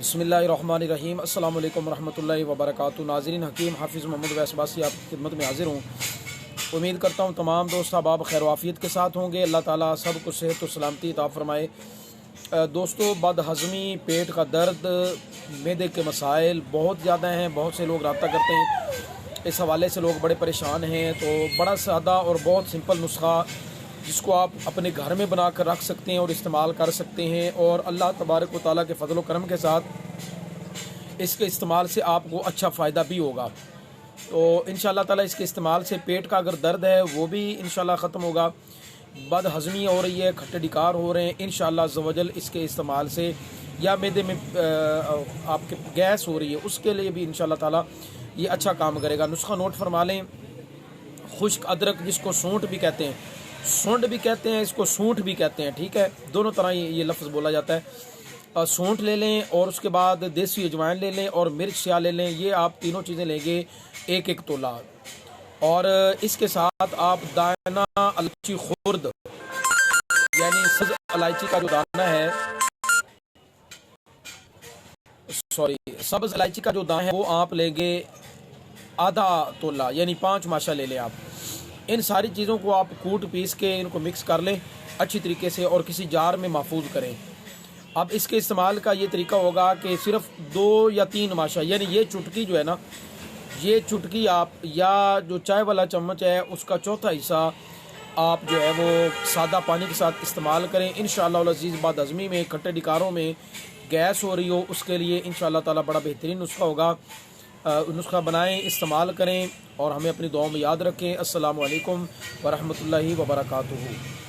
बिस्मिल्लाहिर्रहमानिर्रहीम। अस्सलाम वालेकुम रहमतुल्लाहि व बरकातुहू। नाज़रीन, हकीम हाफिज़ मोहम्मद वैस अब्बासी आपकी खिदमत में हाजिर हूँ। उम्मीद करता हूँ तमाम दोस्त अहबाब खैर वाफियत के साथ होंगे। अल्लाह ताला सब कुछ सेहत और सलामती अता फरमाए। दोस्तों, बदहज़मी, पेट का दर्द, मैदे के मसाइल बहुत ज़्यादा हैं। बहुत से लोग रब्ता करते हैं, इस हवाले से लोग बड़े परेशान हैं। तो बड़ा सादा और बहुत सिंपल नुस्खा जिसको आप अपने घर में बना कर रख सकते हैं और इस्तेमाल कर सकते हैं, और अल्लाह तबारक व तआला के फजल व करम के साथ इसके इस्तेमाल से आपको अच्छा फ़ायदा भी होगा। तो इंशाअल्लाह ताला इसके इस्तेमाल से पेट का अगर दर्द है वो भी इंशाअल्लाह ख़त्म होगा। बदहज़मी हो रही है, खट्टे डिकार हो रहे हैं, इंशाअल्लाह अज़्ज़ व जल इसके इस्तेमाल से, या मैदे में आपके गैस हो रही है उसके लिए भी इंशाअल्लाह ताला ये अच्छा काम करेगा। नुस्खा नोट फरमा लें। खुश्क अदरक, जिसको सूंठ भी कहते हैं, सूंठ भी कहते हैं, इसको सूंठ भी कहते हैं, ठीक है, दोनों तरह ये लफ्ज़ बोला जाता है। सूंठ ले लें और उसके बाद देसी अजवाइन ले लें और मिर्च स्याह ले लें। ये आप तीनों चीज़ें लेंगे एक एक तोला। और इसके साथ आप दाना इलायची खुर्द, यानी सब्ज़ इलायची का जो दाना है, सब्ज़ इलायची का जो दाना है वो आप लेंगे आधा तोला, यानी 5 माशा ले लें आप। इन सारी चीज़ों को आप कूट पीस के इनको मिक्स कर लें अच्छी तरीके से और किसी जार में महफूज करें। अब इसके इस्तेमाल का ये तरीका होगा कि सिर्फ 2 या 3 माशा, यानी ये चुटकी जो है ना, ये चुटकी आप, या जो चाय वाला चम्मच है उसका चौथा हिस्सा आप जो है वो सादा पानी के साथ इस्तेमाल करें। इंशाअल्लाह अज़ीज़, बदहज़मी में, खट्टे डिकारों में, गैस हो रही हो उसके लिए इंशाअल्लाह ताला बड़ा बेहतरीन नुस्खा होगा। नुस्खा बनाएं, इस्तेमाल करें और हमें अपनी दुआओं में याद रखें। अस्सलामु अलैकुम व रहमतुल्लाहि व बरकातुहू।